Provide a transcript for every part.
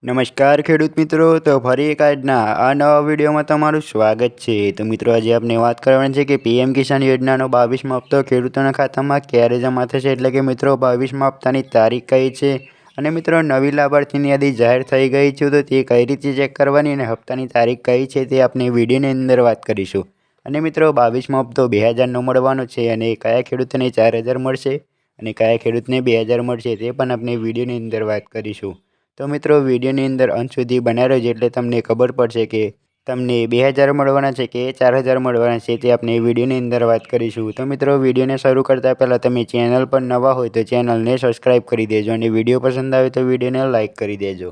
નમસ્કાર ખેડૂત મિત્રો, તો ફરી એક આજના આ નવા વિડીયોમાં તમારું સ્વાગત છે। તો મિત્રો આજે આપણે વાત કરવાની છે કે પીએમ કિસાન યોજનાનો 22મો હપ્તો ખેડૂતોના ખાતામાં ક્યારે જમા થશે, એટલે કે મિત્રો 22મા હપ્તાની તારીખ કઈ છે અને મિત્રો નવી લાભાર્થીની યાદી જાહેર થઈ ગઈ છે તો તે કઈ રીતે ચેક કરવાની અને હપ્તાની તારીખ કઈ છે તે આપણે વિડીયોની અંદર વાત કરીશું। અને મિત્રો 22મો હપ્તો 2000નો મળવાનો છે અને કયા ખેડૂતોને 4000 મળશે અને કયા ખેડૂતને 2000 મળશે તે પણ આપણે વિડીયોની અંદર વાત કરીશું। તો મિત્રો વિડીયોની અંદર અંત સુધી બનાવી રહેજો એટલે તમને ખબર પડશે કે તમને 2000 મળવાના છે કે 4000 મળવાના છે તે આપણે વિડીયોની અંદર વાત કરીશું। તો મિત્રો વિડીયોને શરૂ કરતાં પહેલાં તમે ચેનલ પર નવા હોય તો ચેનલને સબસ્ક્રાઈબ કરી દેજો અને વિડીયો પસંદ આવે તો વિડીયોને લાઇક કરી દેજો।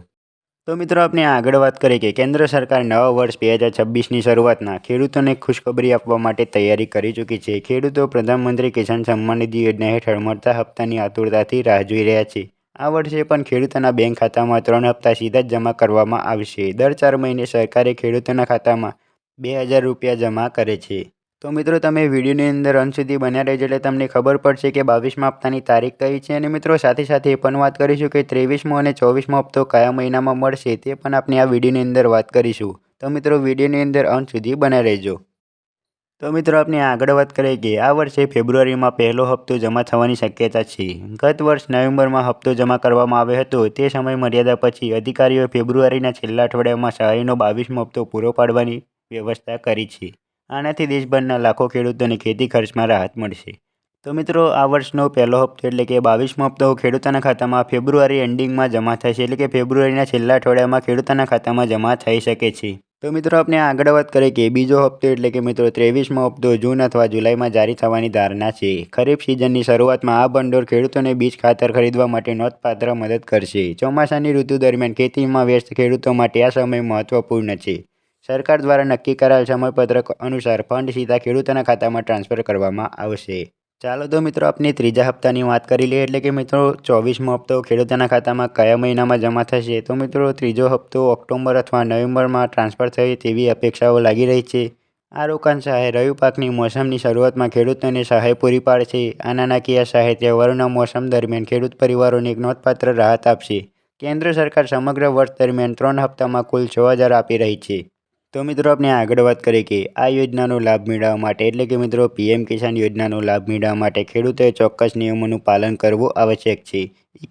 તો મિત્રો આપણે આગળ વાત કરીએ કે કેન્દ્ર સરકાર નવા વર્ષ 2026ની શરૂઆતના ખેડૂતોને ખુશખબરી આપવા માટે તૈયારી કરી ચૂકી છે। ખેડૂતો પ્રધાનમંત્રી કિસાન સન્માન નિધિ યોજના હેઠળ મળતા હપ્તાની આતુરતાથી રાહ જોઈ રહ્યા છે। આ વર્ષે પણ ખેડૂતોના બેંક ખાતામાં 3 હપ્તા સીધા જ જમા કરવામાં આવશે। દર 4 મહિને સરકારે ખેડૂતોના ખાતામાં 2000 રૂપિયા જમા કરે છે। તો મિત્રો તમે વિડીયોની અંદર અંત સુધી બન્યા રહેજો એટલે તમને ખબર પડશે કે 22મા હપ્તાની તારીખ કઈ છે અને મિત્રો સાથે સાથે એ પણ વાત કરીશું કે 23મો અને 24મો હપ્તો કયા મહિનામાં મળશે તે પણ આપણે આ વિડીયોની અંદર વાત કરીશું। તો મિત્રો વિડીયોની અંદર અંત સુધી બન્યા રહેજો। તો મિત્રો આપણે આગળ વાત કરીએ કે આ વર્ષે ફેબ્રુઆરીમાં પહેલો હપ્તો જમા થવાની શક્યતા છે। ગત વર્ષ નવેમ્બરમાં હપ્તો જમા કરવામાં આવ્યો હતો તે સમય મર્યાદા પછી અધિકારીઓએ ફેબ્રુઆરીના છેલ્લા અઠવાડિયામાં સહાયનો 22મો હપ્તો પૂરો પાડવાની વ્યવસ્થા કરી છે। આનાથી દેશભરના લાખો ખેડૂતોને ખેતી ખર્ચમાં રાહત મળશે। તો મિત્રો આ વર્ષનો પહેલો હપ્તો એટલે કે 22મો હપ્તો ખેડૂતોના ખાતામાં ફેબ્રુઆરી એન્ડિંગમાં જમા થશે, એટલે કે ફેબ્રુઆરીના છેલ્લા અઠવાડિયામાં ખેડૂતોના ખાતામાં જમા થઈ શકે છે। તો મિત્રો આપણે આગળ વાત કરીએ કે બીજો હપ્તો એટલે કે મિત્રો 23મો હપ્તો જૂન અથવા જુલાઈમાં જારી થવાની ધારણા છે। ખરીફ સિઝનની શરૂઆતમાં આ ભંડોળ ખેડૂતોને બીજ ખાતર ખરીદવા માટે નોંધપાત્ર મદદ કરશે। ચોમાસાની ઋતુ દરમિયાન ખેતીમાં વ્યસ્ત ખેડૂતો માટે આ સમય મહત્વપૂર્ણ છે। સરકાર દ્વારા નક્કી કરાયેલ સમયપત્રક અનુસાર ફંડ સીધા ખેડૂતોના ખાતામાં ટ્રાન્સફર કરવામાં આવશે। ચાલો તો મિત્રો આપણે ત્રીજા હપ્તાની વાત કરી લઈએ, એટલે કે મિત્રો 24મો હપ્તો ખેડૂતોના ખાતામાં કયા મહિનામાં જમા થશે। તો મિત્રો ત્રીજો હપ્તો ઓક્ટોબર અથવા નવેમ્બરમાં ટ્રાન્સફર થાય તેવી અપેક્ષાઓ લાગી રહી છે। આ રોકાણ સહાય રવિ પાકની મોસમની શરૂઆતમાં ખેડૂતોને સહાય પૂરી પાડશે। આ નાણાકીય સહાય તહેવારોના મોસમ દરમિયાન ખેડૂત પરિવારોને એક નોંધપાત્ર રાહત આપશે। કેન્દ્ર સરકાર સમગ્ર વર્ષ દરમિયાન 3 હપ્તામાં કુલ 6000 આપી રહી છે। તો મિત્રો આપણે આગળ વાત કરીએ કે આ યોજનાનો લાભ મેળવવા માટે એટલે કે મિત્રો પીએમ કિસાન યોજનાનો લાભ મેળવવા માટે ખેડૂતોએ ચોક્કસ નિયમોનું પાલન કરવું આવશ્યક છે।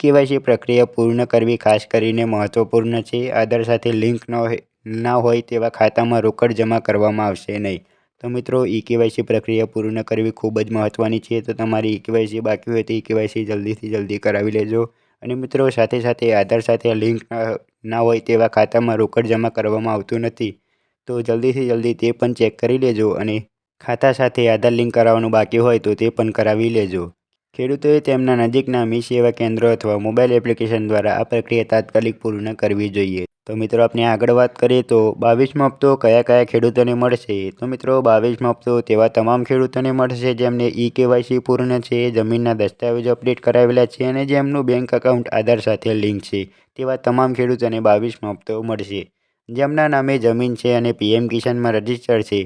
કેવાયસી પ્રક્રિયા પૂર્ણ કરવી ખાસ કરીને મહત્વપૂર્ણ છે। આધાર સાથે લિંક ના હોય તેવા ખાતામાં રોકડ જમા કરવામાં આવશે નહીં। તો મિત્રો કેવાયસી પ્રક્રિયા પૂર્ણ કરવી ખૂબ જ મહત્વની છે। તો તમારી કેવાયસી બાકી હોય તો કેવાયસી જલ્દીથી જલ્દી કરાવી લેજો। અને મિત્રો સાથે સાથે આધાર સાથે લિંક ના હોય તેવા ખાતામાં રોકડ જમા કરવામાં આવતું નથી, તો જલ્દીથી જલ્દી તે પણ ચેક કરી લેજો અને ખાતા સાથે આધાર લિંક કરાવવાનું બાકી હોય તો તે પણ કરાવી લેજો। ખેડૂતોએ તેમના નજીકના મી સેવા કેન્દ્રો અથવા મોબાઈલ એપ્લિકેશન દ્વારા આ પ્રક્રિયા તાત્કાલિક પૂર્ણ કરવી જોઈએ। તો મિત્રો આપણે આગળ વાત કરીએ તો 22મો હપ્તો કયા કયા ખેડૂતોને મળશે। તો મિત્રો 22મો હપ્તો તેવા તમામ ખેડૂતોને મળશે જેમને કેવાયસી પૂર્ણ છે, જમીનના દસ્તાવેજો અપડેટ કરાવેલા છે અને જેમનું બેંક એકાઉન્ટ આધાર સાથે લિંક છે તેવા તમામ ખેડૂતોને 22મો હપ્તો મળશે। જેમના નામે જમીન છે અને પીએમ કિસાનમાં રજીસ્ટર્ડ છે,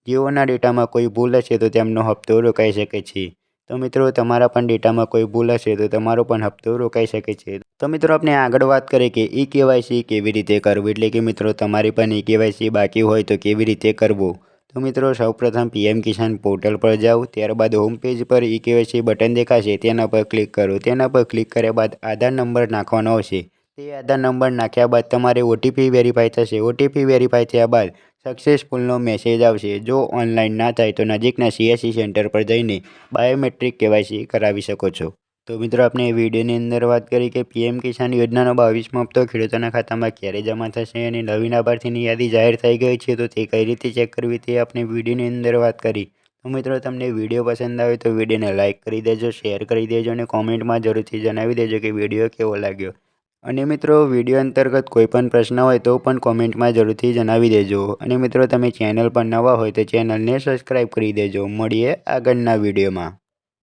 જેઓના ડેટામાં કોઈ ભૂલ હશે તો તેમનો હપ્તો રોકાઈ શકે છે। તો મિત્રો તમારા પણ ડેટામાં કોઈ ભૂલ હશે તો તમારો પણ હપ્તો રોકાઈ શકે છે। તો મિત્રો આપણે આગળ વાત કરીએ કે કેવાયસી કેવી રીતે કરવું, એટલે કે મિત્રો તમારી પણ કેવાયસી બાકી હોય તો કેવી રીતે કરવું। તો મિત્રો સૌપ્રથમ પીએમ કિસાન પોર્ટલ પર જાઓ, ત્યારબાદ હોમ પેજ પર કેવાયસી બટન દેખાશે તેના પર ક્લિક કરો। તેના પર ક્લિક કર્યા બાદ આધાર નંબર નાખવાનો આવશે। તે આધાર નંબર નાખ્યા બાદ તમારે ઓટીપી વેરીફાઈ થશે। ઓટીપી વેરીફાઈ થયા બાદ સક્સેસફુલનો મેસેજ આવશે। જો ઓનલાઈન ના થાય તો નજીકના સીએસસી સેન્ટર પર જઈને બાયોમેટ્રિક કેવાયસી કરાવી શકો છો। તો મિત્રો આપણે વિડીયોની અંદર વાત કરી કે પીએમ કિસાન યોજનાનો 22મો હપ્તો ખેડૂતોના ખાતામાં ક્યારે જમા થશે અને નવી લાભાર્થીની યાદી જાહેર થઈ ગઈ છે તો તે કઈ રીતે ચેક કરવી તે આપણે વિડીયોની અંદર વાત કરી। તો મિત્રો તમને વિડીયો પસંદ આવે તો વિડીયોને લાઇક કરી દેજો, શેર કરી દેજો અને કોમેન્ટમાં જરૂરથી જણાવી દેજો કે વિડીયો કેવો લાગ્યો। અને મિત્રો વિડીયો અંતર્ગત કોઈ પણ પ્રશ્ન હોય તો પણ કોમેન્ટમાં જરૂરથી જણાવી દેજો। અને મિત્રો તમે ચેનલ પર નવા હોય તો ચેનલને સબસ્ક્રાઈબ કરી દેજો। મળીએ આગળના વિડીયોમાં।